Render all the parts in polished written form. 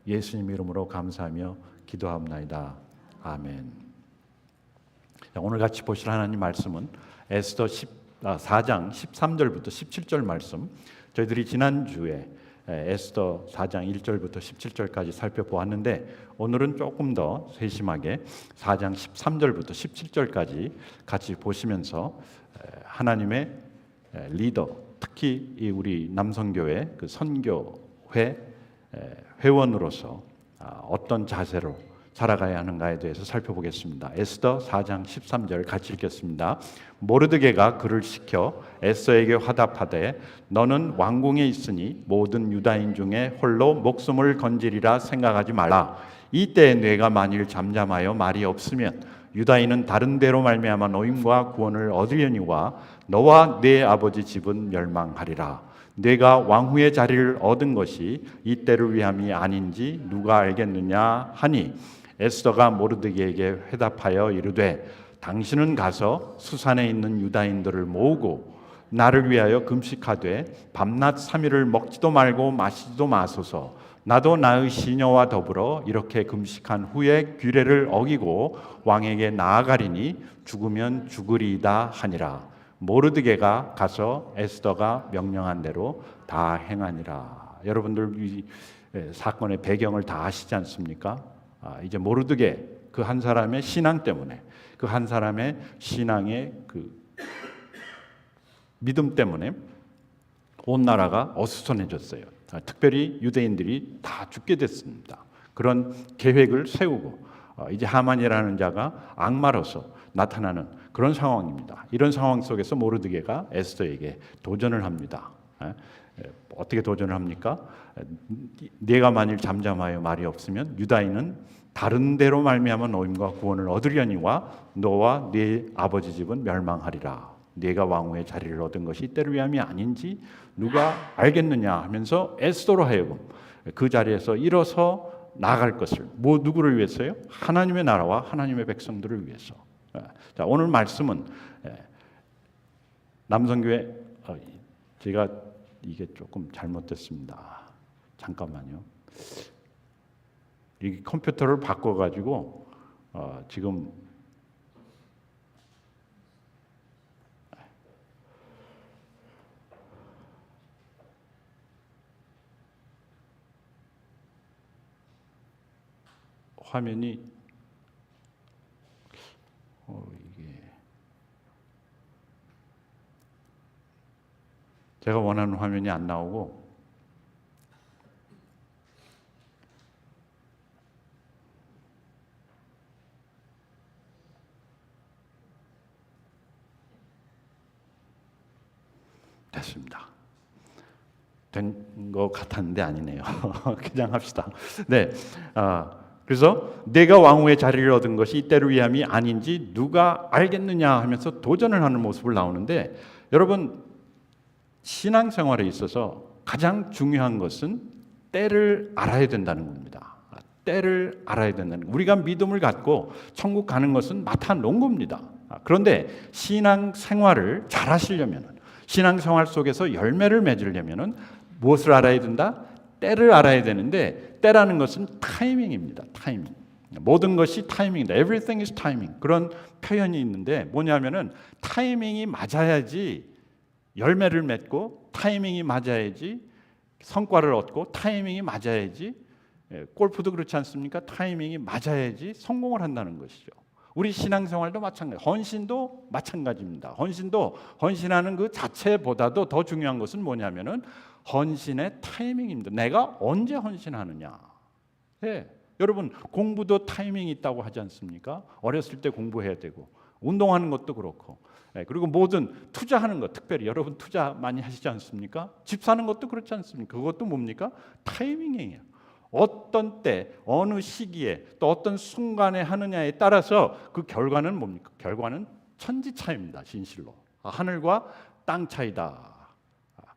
예수님 이름으로 감사하며 기도하옵나이다. 아멘. 오늘 같이 보실 하나님 말씀은 에스더 4장 13절부터 17절 말씀. 저희들이 지난주에 에스더 4장 1절부터 17절까지 살펴보았는데, 오늘은 조금 더 세심하게 4장 13절부터 17절까지 같이 보시면서 하나님의 리더, 특히 우리 남성교회 그 선교회 회원으로서 어떤 자세로 살아가야 하는가에 대해서 살펴보겠습니다. 에스더 4장 13절 같이 읽겠습니다. 모르드게가 그를 시켜 에스더에게 화답하되 너는 왕궁에 있으니 모든 유다인 중에 홀로 목숨을 건지리라 생각하지 말라. 이때 뇌가 만일 잠잠하여 말이 없으면 유다인은 다른 데로 말미암아 노임과 구원을 얻으려니와 너와 네 아버지 집은 멸망하리라. 네가 왕후의 자리를 얻은 것이 이때를 위함이 아닌지 누가 알겠느냐 하니 에스더가 모르드게에게 회답하여 이르되 당신은 가서 수산에 있는 유다인들을 모으고 나를 위하여 금식하되 밤낮 3일을 먹지도 말고 마시지도 마소서. 나도 나의 시녀와 더불어 이렇게 금식한 후에 규례를 어기고 왕에게 나아가리니 죽으면 죽으리이다 하니라. 모르드게가 가서 에스더가 명령한 대로 다 행하니라. 여러분들 이 사건의 배경을 다 아시지 않습니까? 이제 모르드게 그 한 사람의 신앙 때문에, 그 한 사람의 신앙의 그 믿음 때문에 온 나라가 어수선해졌어요. 특별히 유대인들이 다 죽게 됐습니다. 그런 계획을 세우고 이제 하만이라는 자가 악마로서 나타나는 그런 상황입니다. 이런 상황 속에서 모르드게가 에스더에게 도전을 합니다. 어떻게 도전을 합니까? 네가 만일 잠잠하여 말이 없으면 유다인은 다른 데로 말미암아 노임과 구원을 얻으려니와 너와 네 아버지 집은 멸망하리라. 네가 왕후의 자리를 얻은 것이 이때를 위함이 아닌지 누가 알겠느냐 하면서 에스더로 하여금 그 자리에서 일어서 나아갈 것을, 누구를 위해서요? 하나님의 나라와 하나님의 백성들을 위해서. 자, 오늘 말씀은 남성교회, 제가 이게 조금 잘못됐습니다. 잠깐만요. 이 컴퓨터를 바꿔가지고 지금 화면이 이게 제가 원하는 화면이 안 나오고 됐습니다. 된 것 같았는데 아니네요. 그냥 합시다. 네. 그래서 내가 왕후의 자리를 얻은 것이 이때를 위함이 아닌지 누가 알겠느냐 하면서 도전을 하는 모습을 나오는데, 여러분 신앙생활에 있어서 가장 중요한 것은 때를 알아야 된다는 겁니다. 때를 알아야 된다는 겁니다. 우리가 믿음을 갖고 천국 가는 것은 마타 놓은 겁니다. 그런데 신앙생활을 잘 하시려면, 신앙생활 속에서 열매를 맺으려면 무엇을 알아야 된다? 때를 알아야 되는데, 때라는 것은 타이밍입니다. 타이밍. 모든 것이 타이밍이다. Everything is timing. 그런 표현이 있는데 뭐냐면은 타이밍이 맞아야지 열매를 맺고, 타이밍이 맞아야지 성과를 얻고, 타이밍이 맞아야지, 골프도 그렇지 않습니까? 타이밍이 맞아야지 성공을 한다는 것이죠. 우리 신앙생활도 마찬가지, 헌신도 마찬가지입니다. 헌신하는 그 자체보다도 더 중요한 것은 뭐냐면은 헌신의 타이밍입니다. 내가 언제 헌신하느냐. 네. 여러분 공부도 타이밍이 있다고 하지 않습니까? 어렸을 때 공부해야 되고, 운동하는 것도 그렇고, 그리고 모든 투자하는 것, 특별히 여러분 투자 많이 하시지 않습니까? 집 사는 것도 그렇지 않습니까? 그것도 뭡니까? 타이밍이에요. 어떤 때, 어느 시기에, 또 어떤 순간에 하느냐에 따라서 그 결과는 뭡니까? 결과는 천지 차이입니다. 진실로 하늘과 땅 차이다.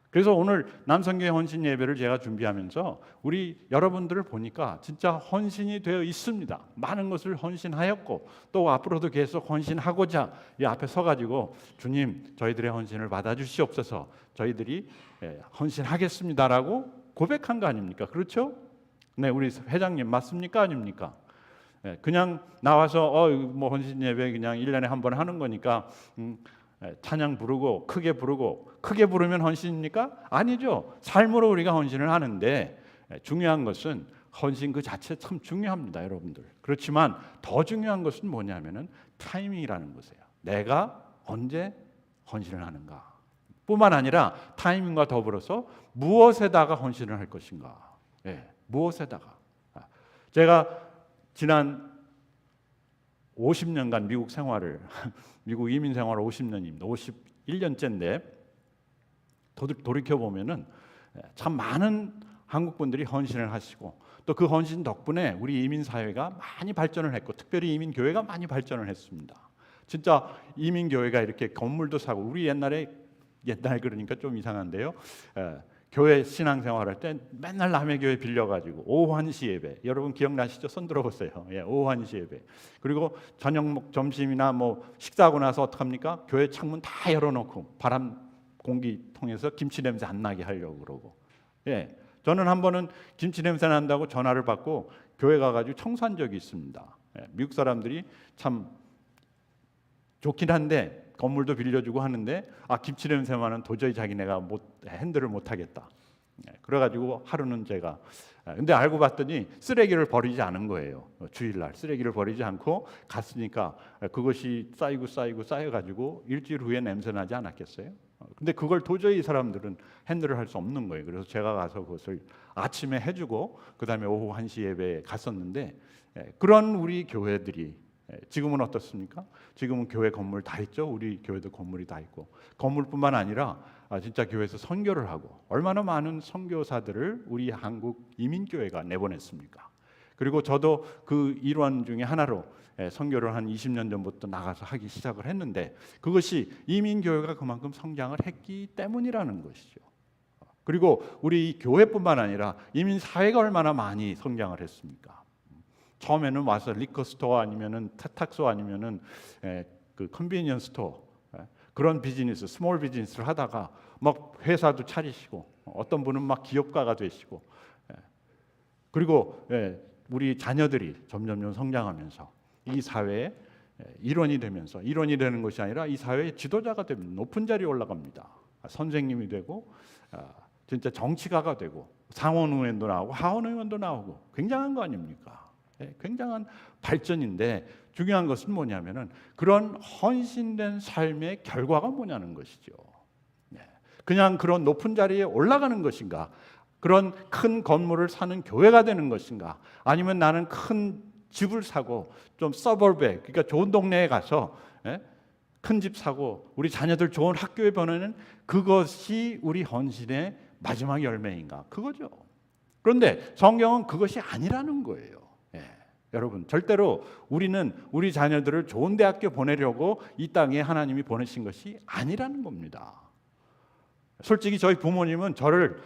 그래서 오늘 남성교회 헌신 예배를 제가 준비하면서 우리 여러분들을 보니까 진짜 헌신이 되어 있습니다. 많은 것을 헌신하였고, 또 앞으로도 계속 헌신하고자 이 앞에 서가지고 주님 저희들의 헌신을 받아주시옵소서, 저희들이 헌신하겠습니다라고 고백한 거 아닙니까? 그렇죠? 네, 우리 회장님 맞습니까? 아닙니까? 예, 그냥 나와서 뭐 헌신 예배 그냥 1년에 한 번 하는 거니까 찬양 부르고 크게 부르고 크게 부르면 헌신입니까? 아니죠. 삶으로 우리가 헌신을 하는데 중요한 것은 헌신 그 자체 참 중요합니다, 여러분들. 그렇지만 더 중요한 것은 뭐냐면은 타이밍이라는 것이에요. 내가 언제 헌신을 하는가 뿐만 아니라 타이밍과 더불어서 무엇에다가 헌신을 할 것인가. 예, 무엇에다가. 제가 지난 50년간 미국 생활을 미국 이민 생활 50년입니다. 51년째인데 돌이켜 보면은 참 많은 한국 분들이 헌신을 하시고 또 그 헌신 덕분에 우리 이민 사회가 많이 발전을 했고 특별히 이민 교회가 많이 발전을 했습니다. 진짜 이민 교회가 이렇게 건물도 사고 우리 옛날 그러니까 좀 이상한데요. 교회 신앙생활할 때 맨날 남의 교회 빌려가지고 오후 1시 예배 여러분 기억나시죠? 손 들어보세요. 예, 오후 1시 예배 그리고 저녁 점심이나 뭐 식사하고 나서 어떡합니까? 교회 창문 다 열어놓고 바람 공기 통해서 김치 냄새 안 나게 하려고 그러고 예, 저는 한 번은 김치 냄새 난다고 전화를 받고 교회 가가지고 청소한 적이 있습니다. 예, 미국 사람들이 참 좋긴 한데 건물도 빌려주고 하는데 김치 냄새만은 도저히 자기네가 핸들을 못 하겠다. 그래가지고 하루는 제가 근데 알고 봤더니 쓰레기를 버리지 않은 거예요. 주일날 쓰레기를 버리지 않고 갔으니까 그것이 쌓여가지고 일주일 후에 냄새 나지 않았겠어요? 근데 그걸 도저히 이 사람들은 핸들을 할 수 없는 거예요. 그래서 제가 가서 그것을 아침에 해주고 그 다음에 오후 1시 예배에 갔었는데 그런 우리 교회들이 지금은 어떻습니까? 지금은 교회 건물 다 있죠. 우리 교회도 건물이 다 있고 건물뿐만 아니라 진짜 교회에서 선교를 하고 얼마나 많은 선교사들을 우리 한국 이민교회가 내보냈습니까? 그리고 저도 그 일환 중에 하나로 선교를 한 20년 전부터 나가서 하기 시작을 했는데 그것이 이민교회가 그만큼 성장을 했기 때문이라는 것이죠. 그리고 우리 교회뿐만 아니라 이민사회가 얼마나 많이 성장을 했습니까? 처음에는 와서 리커스토어 아니면은 세탁소 아니면은 그 컨비니언스 스토어 그런 비즈니스, 스몰 비즈니스를 하다가 막 회사도 차리시고 어떤 분은 막 기업가가 되시고 그리고 우리 자녀들이 점점 성장하면서 이 사회의 일원이 되면서 일원이 되는 것이 아니라 이 사회의 지도자가 되면 높은 자리에 올라갑니다. 선생님이 되고 진짜 정치가가 되고 상원 의원도 나오고 하원 의원도 나오고 굉장한 거 아닙니까? 굉장한 발전인데 중요한 것은 뭐냐면은 그런 헌신된 삶의 결과가 뭐냐는 것이죠. 그냥 그런 높은 자리에 올라가는 것인가? 그런 큰 건물을 사는 교회가 되는 것인가? 아니면 나는 큰 집을 사고 좀 서버브에 그러니까 좋은 동네에 가서 큰 집 사고 우리 자녀들 좋은 학교에 보내는 그것이 우리 헌신의 마지막 열매인가? 그거죠. 그런데 성경은 그것이 아니라는 거예요. 여러분 절대로 우리는 우리 자녀들을 좋은 대학교 보내려고 이 땅에 하나님이 보내신 것이 아니라는 겁니다. 솔직히 저희 부모님은 저를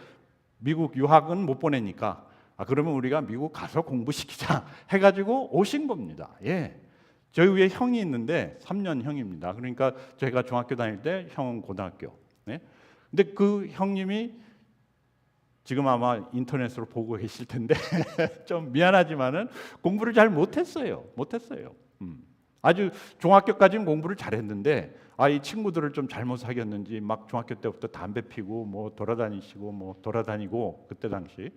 미국 유학은 못 보내니까 그러면 우리가 미국 가서 공부시키자 해가지고 오신 겁니다. 예. 저희 위에 형이 있는데 3년 형입니다. 그러니까 제가 중학교 다닐 때 형은 고등학교. 근데 그 형님이 지금 아마 인터넷으로 보고 계실 텐데 좀 미안하지만은 공부를 잘 못했어요. 아주 중학교까지는 공부를 잘했는데 이 친구들을 좀 잘못 사귀었는지 막 중학교 때부터 담배 피고 뭐 돌아다니고 그때 당시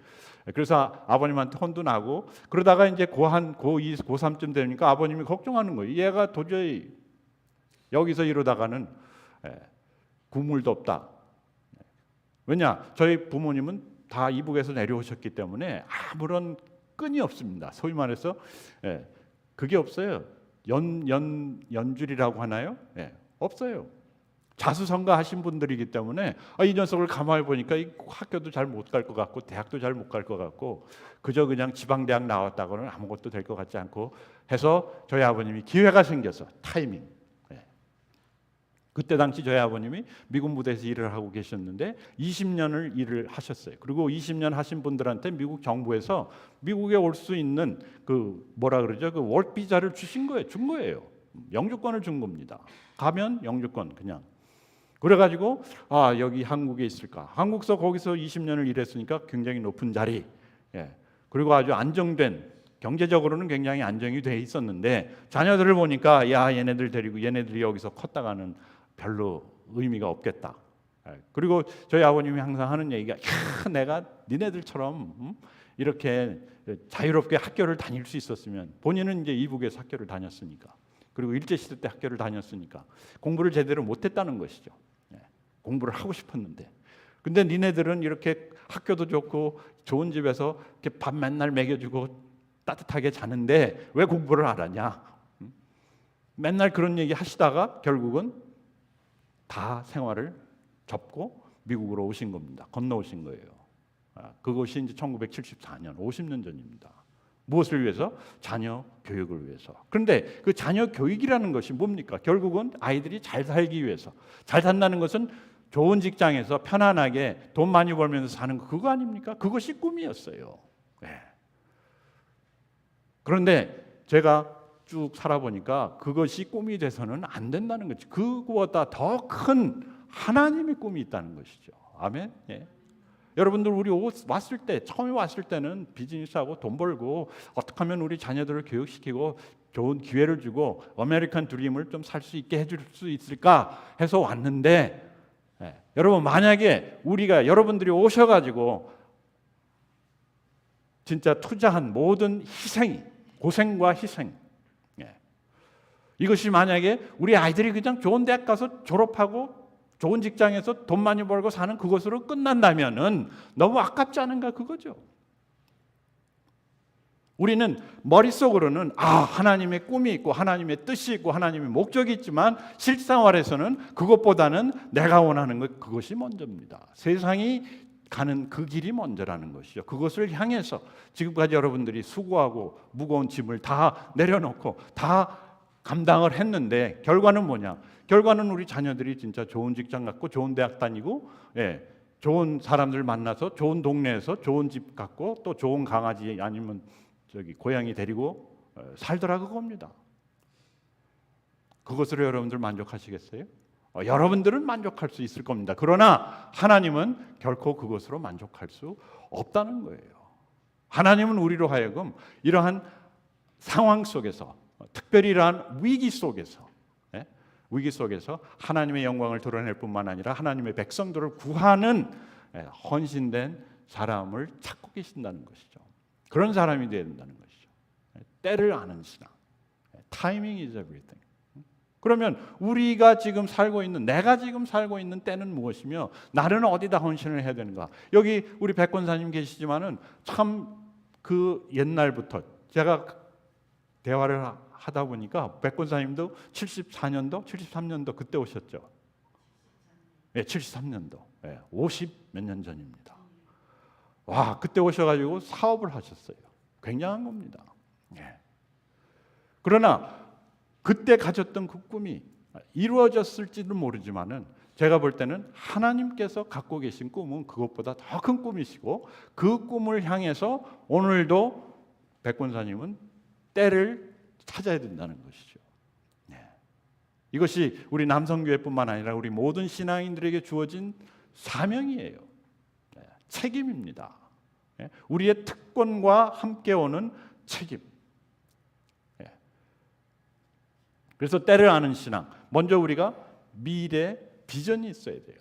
그래서 아버님한테 혼도 나고 그러다가 이제 고1, 고2, 고3쯤 되니까 아버님이 걱정하는 거예요. 얘가 도저히 여기서 이러다가는 국물도 없다. 왜냐? 저희 부모님은 다 이북에서 내려오셨기 때문에 아무런 끈이 없습니다. 소위 말해서 그게 없어요. 연줄이라고 하나요? 없어요. 자수성가하신 분들이기 때문에 이 녀석을 가만히 보니까 이 학교도 잘 못 갈 것 같고 대학도 잘 못 갈 것 같고 그저 그냥 지방대학 나왔다고는 아무것도 될 것 같지 않고 해서 저희 아버님이 기회가 생겨서 타이밍 그때 당시 저희 아버님이 미군 부대에서 일을 하고 계셨는데 20년을 일을 하셨어요. 그리고 20년 하신 분들한테 미국 정부에서 미국에 올 수 있는 그 뭐라 그러죠? 그 월크 비자를 준 거예요. 영주권을 준 겁니다. 가면 영주권 그냥. 그래가지고 여기 한국에 있을까? 한국서 거기서 20년을 일했으니까 굉장히 높은 자리. 그리고 아주 안정된, 경제적으로는 굉장히 안정이 돼 있었는데 자녀들을 보니까 야, 얘네들 데리고 얘네들이 여기서 컸다가는 별로 의미가 없겠다. 그리고 저희 아버님이 항상 하는 얘기가, 야, 내가 니네들처럼 이렇게 자유롭게 학교를 다닐 수 있었으면, 본인은 이제 이북에서 학교를 다녔으니까, 그리고 일제시대 때 학교를 다녔으니까 공부를 제대로 못했다는 것이죠. 공부를 하고 싶었는데, 근데 니네들은 이렇게 학교도 좋고 좋은 집에서 이렇게 밥 맨날 먹여주고 따뜻하게 자는데 왜 공부를 안 하냐? 맨날 그런 얘기 하시다가 결국은 다 생활을 접고 미국으로 오신 겁니다. 건너오신 거예요. 그것이 이제 1974년, 50년 전입니다. 무엇을 위해서? 자녀 교육을 위해서. 그런데 그 자녀 교육이라는 것이 뭡니까? 결국은 아이들이 잘 살기 위해서. 잘 산다는 것은 좋은 직장에서 편안하게 돈 많이 벌면서 사는 거, 그거 아닙니까? 그것이 꿈이었어요. 네. 그런데 제가 쭉 살아보니까 그것이 꿈이 돼서는 안 된다는 거죠. 그거보다 더 큰 하나님의 꿈이 있다는 것이죠. 아멘. 예. 여러분들, 우리 왔을 때, 처음에 왔을 때는 비즈니스하고 돈 벌고 어떻게 하면 우리 자녀들을 교육시키고 좋은 기회를 주고 아메리칸 드림을 좀 살 수 있게 해줄 수 있을까 해서 왔는데, 여러분, 만약에 우리가, 여러분들이 오셔가지고 진짜 투자한 모든 희생이, 고생과 희생, 이것이 만약에 우리 아이들이 그냥 좋은 대학 가서 졸업하고 좋은 직장에서 돈 많이 벌고 사는 그것으로 끝난다면은 너무 아깝지 않은가, 그거죠. 우리는 머릿속으로는 하나님의 꿈이 있고 하나님의 뜻이 있고 하나님의 목적이 있지만 실생활에서는 그것보다는 내가 원하는 것, 그것이 먼저입니다. 세상이 가는 그 길이 먼저라는 것이죠. 그것을 향해서 지금까지 여러분들이 수고하고 무거운 짐을 다 내려놓고 다 감당을 했는데 결과는 뭐냐? 결과는 우리 자녀들이 진짜 좋은 직장 갖고 좋은 대학 다니고, 좋은 사람들 만나서 좋은 동네에서 좋은 집 갖고 또 좋은 강아지 아니면 고양이 데리고 살더라, 그겁니다. 그것으로 여러분들 만족하시겠어요? 여러분들은 만족할 수 있을 겁니다. 그러나 하나님은 결코 그것으로 만족할 수 없다는 거예요. 하나님은 우리로 하여금 이러한 상황 속에서, 특별히 이러한 위기 속에서 하나님의 영광을 드러낼 뿐만 아니라 하나님의 백성들을 구하는 헌신된 사람을 찾고 계신다는 것이죠. 그런 사람이 되어야 된다는 것이죠. 때를 아는 신앙. Timing is everything. 그러면 우리가 지금 살고 있는, 내가 지금 살고 있는 때는 무엇이며 나는 어디다 헌신을 해야 되는가? 여기 우리 백권사님 계시지만은 참 그 옛날부터 제가 대화를 하다 보니까 백권사님도 74년도, 73년도 그때 오셨죠. 73년도. 50 몇 년 전입니다. 와, 그때 오셔가지고 사업을 하셨어요. 굉장한 겁니다. 그러나 그때 가졌던 그 꿈이 이루어졌을지는 모르지만은 제가 볼 때는 하나님께서 갖고 계신 꿈은 그것보다 더 큰 꿈이시고 그 꿈을 향해서 오늘도 백권사님은 때를 찾아야 된다는 것이죠. 이것이 우리 남성교회뿐만 아니라 우리 모든 신앙인들에게 주어진 사명이에요. 책임입니다. 우리의 특권과 함께 오는 책임. 그래서 때를 아는 신앙. 먼저 우리가 미래 비전이 있어야 돼요.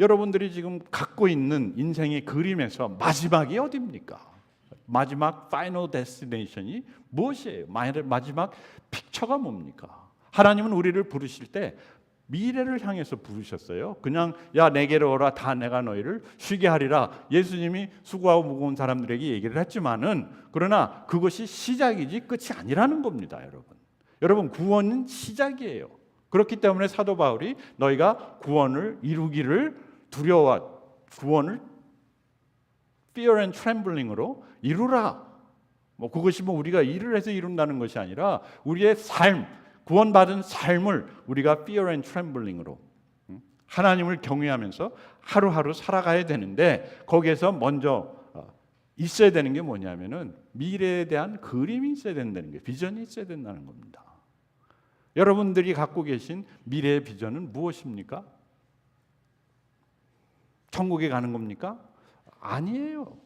여러분들이 지금 갖고 있는 인생의 그림에서 마지막이 어디입니까? 마지막 파이널 데스티네이션이 무엇이에요? 마지막 픽처가 뭡니까? 하나님은 우리를 부르실 때 미래를 향해서 부르셨어요. 그냥 야, 내게로 오라, 다 내가 너희를 쉬게 하리라. 예수님이 수고하고 무거운 사람들에게 얘기를 했지만은, 그러나 그것이 시작이지 끝이 아니라는 겁니다, 여러분. 구원은 시작이에요. 그렇기 때문에 사도 바울이 너희가 구원을 이루기를 구원을 fear and trembling으로 이루라. 그것이 우리가 일을 해서 이룬다는 것이 아니라 우리의 삶, 구원받은 삶을 우리가 fear and trembling으로 하나님을 경외하면서 하루하루 살아가야 되는데, 거기에서 먼저 있어야 되는 게 뭐냐면은 미래에 대한 그림이 있어야 된다는 게, 비전이 있어야 된다는 겁니다. 여러분들이 갖고 계신 미래의 비전은 무엇입니까? 천국에 가는 겁니까? 아니에요.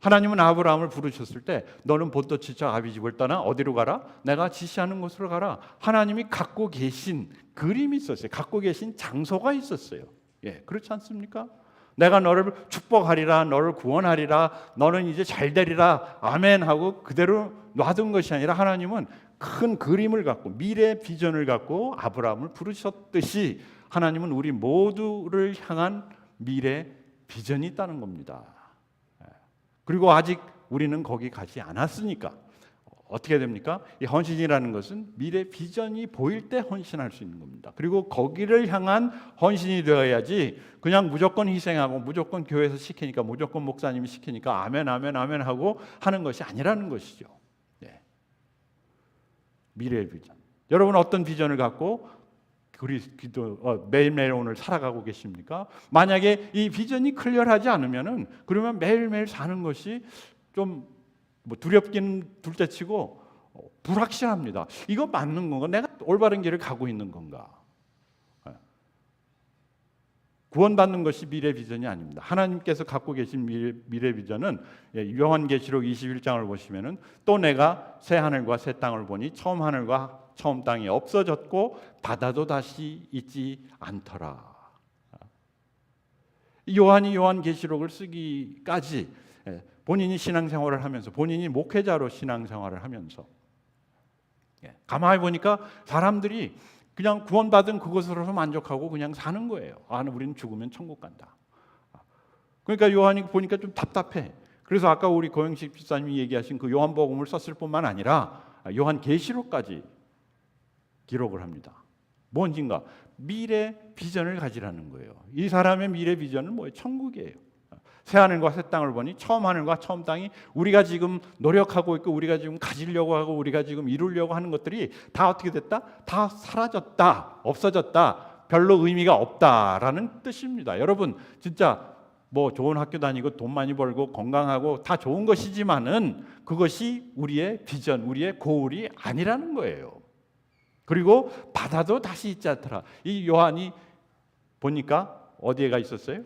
하나님은 아브라함을 부르셨을 때 너는 본토 지쳐 아비 집을 떠나 어디로 가라? 내가 지시하는 곳으로 가라. 하나님이 갖고 계신 그림이 있었어요. 갖고 계신 장소가 있었어요. 예, 그렇지 않습니까? 내가 너를 축복하리라, 너를 구원하리라, 너는 이제 잘 되리라, 아멘 하고 그대로 놔둔 것이 아니라 하나님은 큰 그림을 갖고 미래 비전을 갖고 아브라함을 부르셨듯이 하나님은 우리 모두를 향한 미래 비전이 있다는 겁니다. 그리고 아직 우리는 거기 가지 않았으니까 어떻게 됩니까? 이 헌신이라는 것은 미래 비전이 보일 때 헌신할 수 있는 겁니다. 그리고 거기를 향한 헌신이 되어야지 그냥 무조건 희생하고 무조건 교회에서 시키니까 무조건 목사님이 시키니까 아멘 아멘 아멘 하고 하는 것이 아니라는 것이죠. 네. 미래의 비전. 여러분 어떤 비전을 갖고 매일매일 오늘 살아가고 계십니까? 만약에 이 비전이 클리어하지 않으면은 그러면 매일매일 사는 것이 좀 두렵기는 둘째치고 불확실합니다. 이거 맞는 건가? 내가 올바른 길을 가고 있는 건가? 구원받는 것이 미래 비전이 아닙니다. 하나님께서 갖고 계신 미래 비전은 요한계시록 21장을 보시면은 또 내가 새 하늘과 새 땅을 보니 처음 하늘과 처음 땅이 없어졌고 바다도 다시 있지 않더라. 요한이 요한계시록을 쓰기까지 본인이 신앙생활을 하면서 본인이 목회자로 신앙생활을 하면서 가만히 보니까 사람들이 그냥 구원받은 그것으로서 만족하고 그냥 사는 거예요. 아, 우리는 죽으면 천국 간다. 그러니까 요한이 보니까 좀 답답해. 그래서 아까 우리 고영식 집사님이 얘기하신 그 요한복음을 썼을 뿐만 아니라 요한계시록까지 기록을 합니다. 뭔진가 미래 비전을 가지라는 거예요. 이 사람의 미래 비전은 뭐예요? 천국이에요. 새 하늘과 새 땅을 보니 처음 하늘과 처음 땅이 우리가 지금 노력하고 있고 우리가 지금 가지려고 하고 우리가 지금 이루려고 하는 것들이 다 어떻게 됐다? 다 사라졌다. 없어졌다. 별로 의미가 없다라는 뜻입니다. 여러분 진짜 뭐 좋은 학교 다니고 돈 많이 벌고 건강하고 다 좋은 것이지만은 그것이 우리의 비전, 우리의 고울이 아니라는 거예요. 그리고 바다도 다시 있지 않더라. 이 요한이 보니까 어디에 가 있었어요?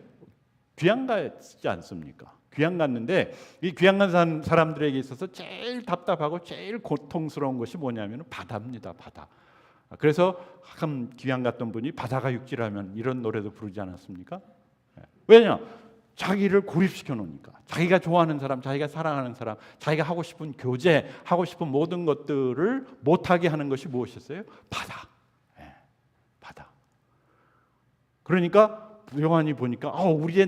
귀양 갔지 않습니까? 귀양 갔는데 이 귀양 간 사람들에게 있어서 제일 답답하고 제일 고통스러운 것이 뭐냐면 바다입니다. 바다. 그래서 한 귀양 갔던 분이 바다가 육지라면 이런 노래도 부르지 않았습니까? 왜냐? 자기를 고립시켜 놓으니까. 자기가 좋아하는 사람, 자기가 사랑하는 사람, 자기가 하고 싶은 교제, 하고 싶은 모든 것들을 못하게 하는 것이 무엇이었어요? 바다. 바다. 그러니까 요한이 보니까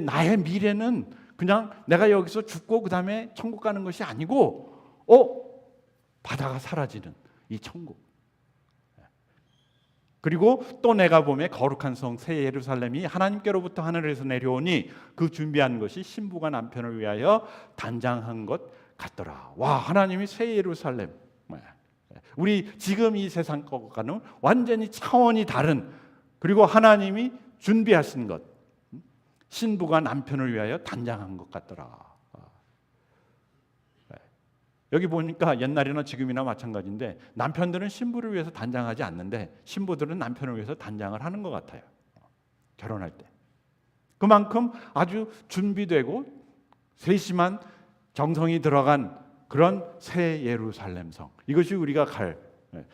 나의 미래는 그냥 내가 여기서 죽고 그 다음에 천국 가는 것이 아니고 바다가 사라지는 이 천국. 그리고 또 내가 보매 거룩한 성 새 예루살렘이 하나님께로부터 하늘에서 내려오니 그 준비한 것이 신부가 남편을 위하여 단장한 것 같더라. 와, 하나님이 새 예루살렘. 우리 지금 이 세상 것과는 완전히 차원이 다른, 그리고 하나님이 준비하신 것, 신부가 남편을 위하여 단장한 것 같더라. 여기 보니까 옛날이나 지금이나 마찬가지인데 남편들은 신부를 위해서 단장하지 않는데 신부들은 남편을 위해서 단장을 하는 것 같아요. 결혼할 때. 그만큼 아주 준비되고 세심한 정성이 들어간 그런 새 예루살렘 성. 이것이 우리가 갈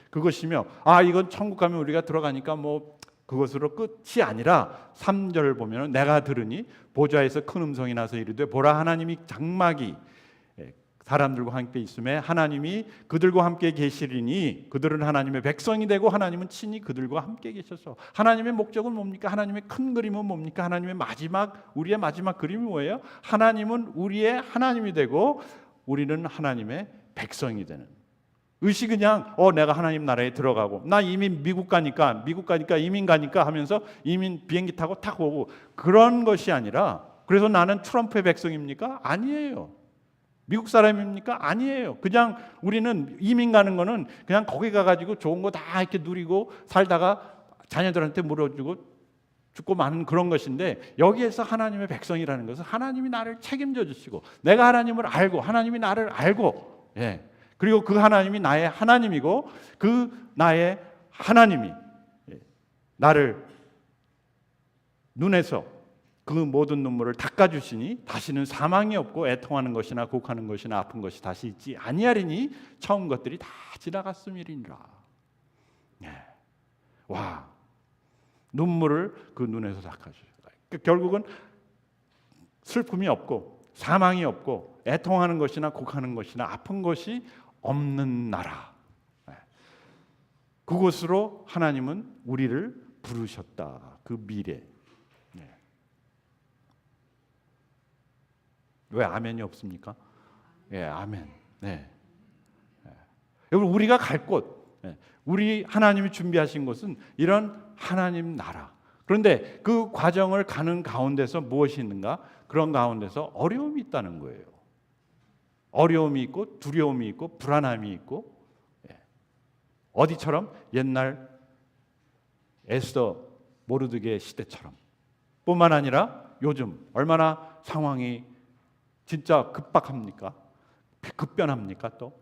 그것이며, 이건 천국 가면 우리가 들어가니까 뭐 그것으로 끝이 아니라 3절 보면 내가 들으니 보좌에서 큰 음성이 나서 이르되 보라 하나님이 장막이 사람들과 함께 있음에 하나님이 그들과 함께 계시리니 그들은 하나님의 백성이 되고 하나님은 친히 그들과 함께 계셔서. 하나님의 목적은 뭡니까? 하나님의 큰 그림은 뭡니까? 하나님의 우리의 마지막 그림이 뭐예요? 하나님은 우리의 하나님이 되고 우리는 하나님의 백성이 되는. 의식 그냥 내가 하나님 나라에 들어가고 나 이미 미국 가니까 이민 가니까 하면서 이민 비행기 타고 탁 오고 그런 것이 아니라, 그래서 나는 트럼프의 백성입니까? 아니에요. 미국 사람입니까? 아니에요. 그냥 우리는 이민 가는 거는 그냥 거기 가가지고 좋은 거 다 이렇게 누리고 살다가 자녀들한테 물어주고 죽고 마는 그런 것인데, 여기에서 하나님의 백성이라는 것은 하나님이 나를 책임져 주시고 내가 하나님을 알고 하나님이 나를 알고 그리고 그 하나님이 나의 하나님이고 그 나의 하나님이 나를 눈에서 그 모든 눈물을 닦아주시니 다시는 사망이 없고 애통하는 것이나 곡하는 것이나 아픈 것이 다시 있지 아니하리니 처음 것들이 다 지나갔음이니라. 와, 눈물을 그 눈에서 닦아주셔요. 결국은 슬픔이 없고 사망이 없고 애통하는 것이나 곡하는 것이나 아픈 것이 없는 나라. 그곳으로 하나님은 우리를 부르셨다. 그 미래. 왜 아멘이 없습니까? 예, 아멘. 네. 여러분, 우리가 갈 곳, 우리 하나님이 준비하신 곳은 이런 하나님 나라. 그런데 그 과정을 가는 가운데서 무엇이 있는가? 그런 가운데서 어려움이 있다는 거예요. 어려움이 있고 두려움이 있고 불안함이 있고, 어디처럼 옛날 에스더 모르드게 시대처럼 뿐만 아니라 요즘 얼마나 상황이 진짜 급박합니까? 급변합니까? 또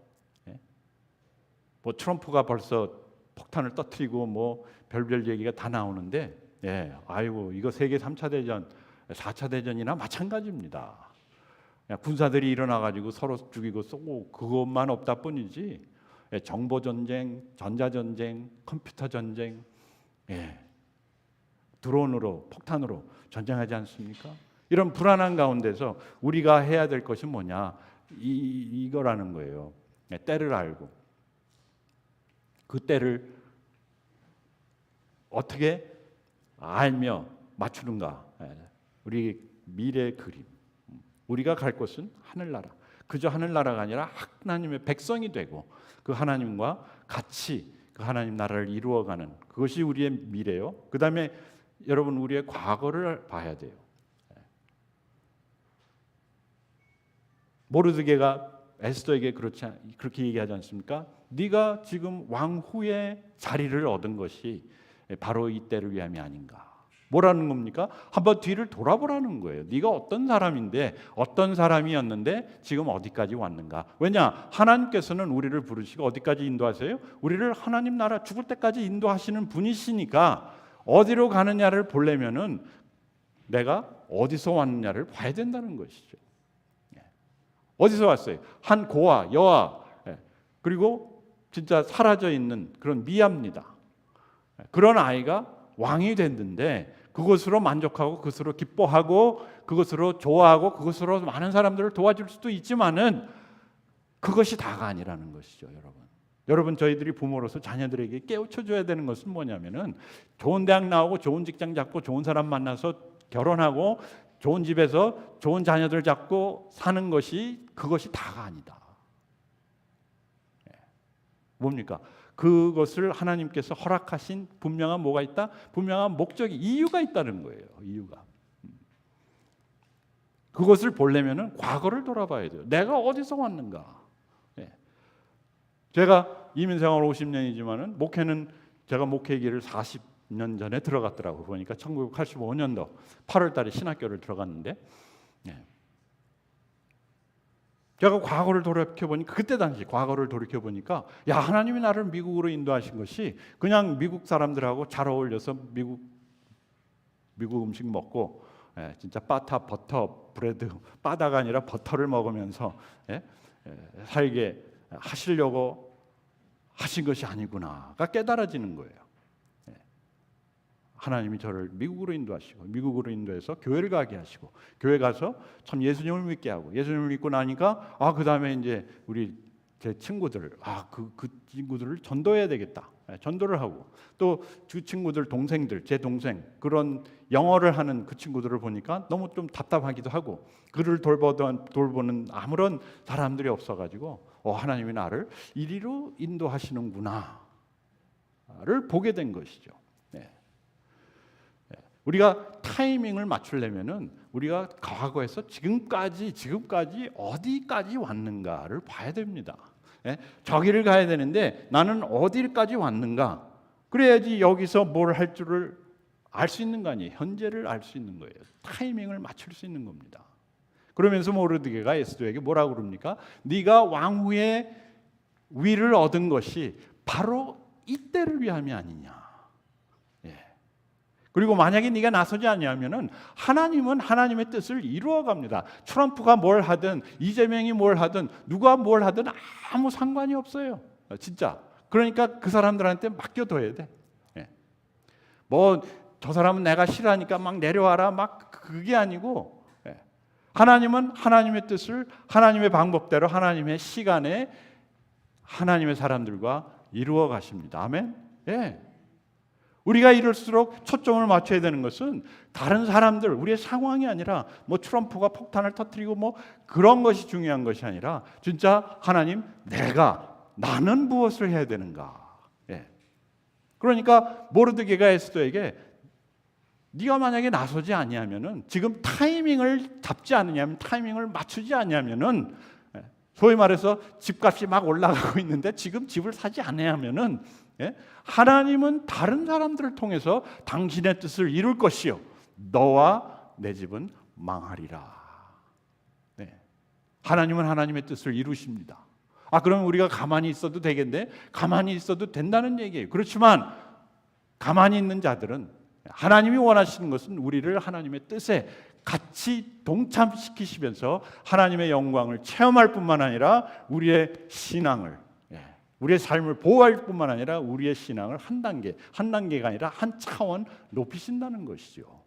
뭐 트럼프가 벌써 폭탄을 터뜨리고 뭐 별별 얘기가 다 나오는데, 아이고 이거 세계 3차 대전, 4차 대전이나 마찬가지입니다. 군사들이 일어나가지고 서로 죽이고 쏘고 그것만 없다 뿐이지, 정보 전쟁, 전자 전쟁, 컴퓨터 전쟁, 드론으로 폭탄으로 전쟁하지 않습니까? 이런 불안한 가운데서 우리가 해야 될 것이 뭐냐? 이거라는 거예요. 때를 알고 그 때를 어떻게 알며 맞추는가? 우리 미래 그림. 우리가 갈 곳은 하늘나라. 그저 하늘나라가 아니라 하나님의 백성이 되고 그 하나님과 같이 그 하나님 나라를 이루어가는 그것이 우리의 미래요. 그 다음에 여러분, 우리의 과거를 봐야 돼요. 모르드게가 에스더에게 그렇게 얘기하지 않습니까? 네가 지금 왕후의 자리를 얻은 것이 바로 이 때를 위함이 아닌가. 뭐라는 겁니까? 한번 뒤를 돌아보라는 거예요. 네가 어떤 사람인데, 어떤 사람이었는데 지금 어디까지 왔는가. 왜냐? 하나님께서는 우리를 부르시고 어디까지 인도하세요? 우리를 하나님 나라 죽을 때까지 인도하시는 분이시니까 어디로 가느냐를 보려면은 내가 어디서 왔느냐를 봐야 된다는 것이죠. 어디서 왔어요? 한 고아, 여아, 그리고 진짜 사라져 있는 그런 미아입니다. 그런 아이가 왕이 됐는데 그것으로 만족하고 그것으로 기뻐하고 그것으로 좋아하고 그것으로 많은 사람들을 도와줄 수도 있지만은 그것이 다가 아니라는 것이죠, 여러분. 여러분, 저희들이 부모로서 자녀들에게 깨우쳐줘야 되는 것은 뭐냐면은 좋은 대학 나오고 좋은 직장 잡고 좋은 사람 만나서 결혼하고 좋은 집에서 좋은 자녀들 잡고 사는 것이 그것이 다가 아니다. 뭡니까? 그것을 하나님께서 허락하신 분명한 뭐가 있다? 분명한 목적이, 이유가 있다는 거예요. 이유가. 그것을 보려면은 과거를 돌아봐야 돼요. 내가 어디서 왔는가? 제가 이민생활 50년이지만은 목회는 제가 목회기를 40년 전에 들어갔더라고. 보니까 1985년도 8월 달에 신학교를 들어갔는데, 제가 과거를 돌이켜보니까, 그때 당시 과거를 돌이켜보니까, 야, 하나님이 나를 미국으로 인도하신 것이 그냥 미국 사람들하고 잘 어울려서 미국 음식 먹고, 진짜 바타, 버터, 브레드, 바다가 아니라 버터를 먹으면서 살게 하시려고 하신 것이 아니구나가 깨달아지는 거예요. 하나님이 저를 미국으로 인도하시고 미국으로 인도해서 교회를 가게 하시고 교회 가서 참 예수님을 믿게 하고 예수님을 믿고 나니까 그 다음에 이제 제 친구들 그 친구들을 전도해야 되겠다. 전도를 하고 또 그 친구들 동생들 제 동생 그런 영어를 하는 그 친구들을 보니까 너무 좀 답답하기도 하고 그를 돌보는 아무런 사람들이 없어가지고 하나님이 나를 이리로 인도하시는구나를 보게 된 것이죠. 우리가 타이밍을 맞추려면은 우리가 과거에서 지금까지 어디까지 왔는가를 봐야 됩니다. 저기를 가야 되는데 나는 어디까지 왔는가? 그래야지 여기서 뭘 할 줄을 알 수 있는 거 아니에요. 현재를 알 수 있는 거예요. 타이밍을 맞출 수 있는 겁니다. 그러면서 모르드게가 에스더에게 뭐라고 그럽니까? 네가 왕후의 위를 얻은 것이 바로 이때를 위함이 아니냐. 그리고 만약에 네가 나서지 않냐면은 하나님은 하나님의 뜻을 이루어갑니다. 트럼프가 뭘 하든 이재명이 뭘 하든 누가 뭘 하든 아무 상관이 없어요. 진짜. 그러니까 그 사람들한테 맡겨둬야 돼. 뭐 저 사람은 내가 싫어하니까 막 내려와라 막 그게 아니고, 하나님은 하나님의 뜻을 하나님의 방법대로 하나님의 시간에 하나님의 사람들과 이루어 가십니다. 아멘. 예. 우리가 이럴수록 초점을 맞춰야 되는 것은 다른 사람들, 우리의 상황이 아니라 뭐 트럼프가 폭탄을 터뜨리고 뭐 그런 것이 중요한 것이 아니라 진짜 하나님, 나는 무엇을 해야 되는가? 예. 그러니까 모르드게가 에스더에게 네가 만약에 나서지 아니하면은, 지금 타이밍을 잡지 않느냐면, 타이밍을 맞추지 않냐면은, 소위 말해서 집값이 막 올라가고 있는데 지금 집을 사지 않으면은, 하나님은 다른 사람들을 통해서 당신의 뜻을 이룰 것이요 너와 내 집은 망하리라. 하나님은 하나님의 뜻을 이루십니다. 그럼 우리가 가만히 있어도 되겠네? 가만히 있어도 된다는 얘기예요. 그렇지만 가만히 있는 자들은, 하나님이 원하시는 것은 우리를 하나님의 뜻에 같이 동참시키시면서 하나님의 영광을 체험할 뿐만 아니라 우리의 신앙을, 우리의 삶을 보호할 뿐만 아니라 우리의 신앙을 한 단계가 아니라 한 차원 높이신다는 것이죠.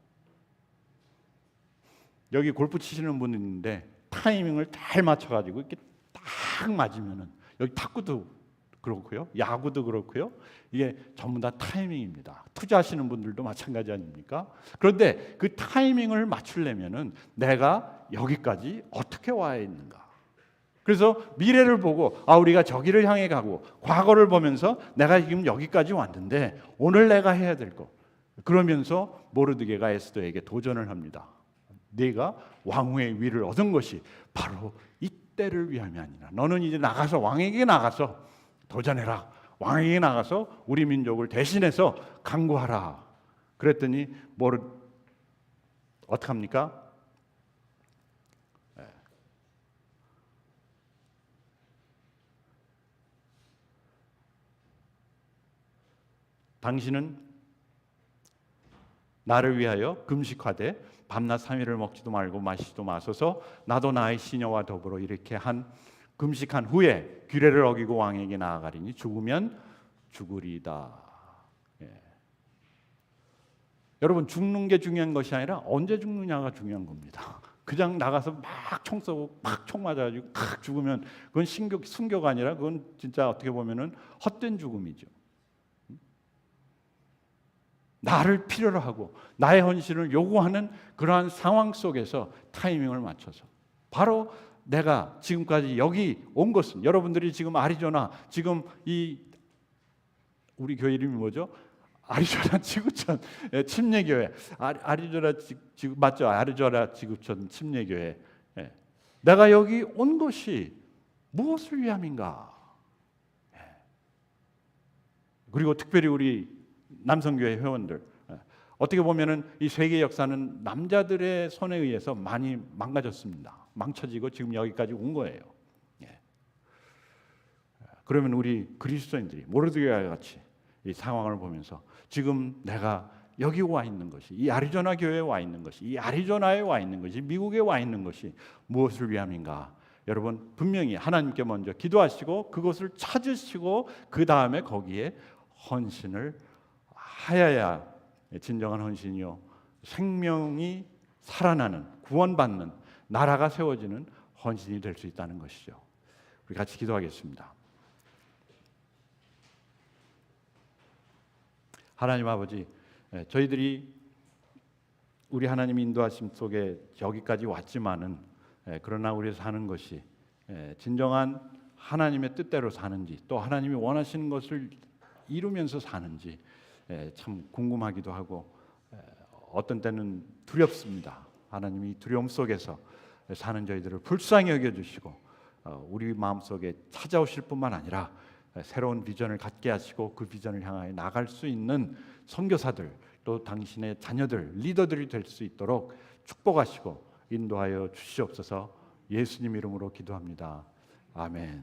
여기 골프 치시는 분 있는데 타이밍을 잘 맞춰가지고 이렇게 딱 맞으면은, 여기 탁구도 그렇고요, 야구도 그렇고요, 이게 전부 다 타이밍입니다. 투자하시는 분들도 마찬가지 아닙니까? 그런데 그 타이밍을 맞추려면은 내가 여기까지 어떻게 와야 있는가? 그래서 미래를 보고 우리가 저기를 향해 가고, 과거를 보면서 내가 지금 여기까지 왔는데 오늘 내가 해야 될 것. 그러면서 모르드게가 에스더에게 도전을 합니다. 네가 왕후의 위를 얻은 것이 바로 이때를 위함이 아니라, 너는 이제 나가서 왕에게 나가서 도전해라. 왕에게 나가서 우리 민족을 대신해서 강구하라. 그랬더니 어떻게 합니까? 당신은 나를 위하여 금식하되 밤낮 3일을 먹지도 말고 마시지도 마소서. 나도 나의 시녀와 더불어 이렇게 금식한 후에 규례를 어기고 왕에게 나아가리니 죽으면 죽으리이다. 여러분, 죽는 게 중요한 것이 아니라 언제 죽느냐가 중요한 겁니다. 그냥 나가서 막 총 쏘고 막 총 맞아가지고 막 죽으면 그건 순교가 아니라 그건 진짜 어떻게 보면은 헛된 죽음이죠. 나를 필요로 하고 나의 헌신을 요구하는 그러한 상황 속에서 타이밍을 맞춰서, 바로 내가 지금까지 여기 온 것은, 여러분들이 지금 아리조나, 지금 우리 교회 이름이 뭐죠? 아리조나 지구촌 침례교회, 아리조나 지구 맞죠? 아리조나 지구촌 침례교회. 내가 여기 온 것이 무엇을 위함인가? 그리고 특별히 우리 남성교회 회원들, 어떻게 보면은 이 세계 역사는 남자들의 손에 의해서 많이 망가졌습니다. 망쳐지고 지금 여기까지 온 거예요. 그러면 우리 그리스도인들이 모르드게와 같이 이 상황을 보면서, 지금 내가 여기 와 있는 것이, 이 아리조나 교회에 와 있는 것이, 이 아리조나에 와 있는 것이, 미국에 와 있는 것이 무엇을 위함인가? 여러분, 분명히 하나님께 먼저 기도하시고 그것을 찾으시고 그 다음에 거기에 헌신을 하여야 진정한 헌신이요, 생명이 살아나는, 구원받는 나라가 세워지는 헌신이 될 수 있다는 것이죠. 우리 같이 기도하겠습니다. 하나님 아버지, 저희들이 우리 하나님 인도하심 속에 여기까지 왔지만은, 그러나 우리 사는 것이 진정한 하나님의 뜻대로 사는지, 또 하나님이 원하시는 것을 이루면서 사는지 참 궁금하기도 하고, 어떤 때는 두렵습니다. 하나님이 두려움 속에서 사는 저희들을 불쌍히 여겨주시고 우리 마음속에 찾아오실 뿐만 아니라 새로운 비전을 갖게 하시고 그 비전을 향하여 나갈 수 있는 선교사들, 또 당신의 자녀들, 리더들이 될 수 있도록 축복하시고 인도하여 주시옵소서. 예수님 이름으로 기도합니다. 아멘.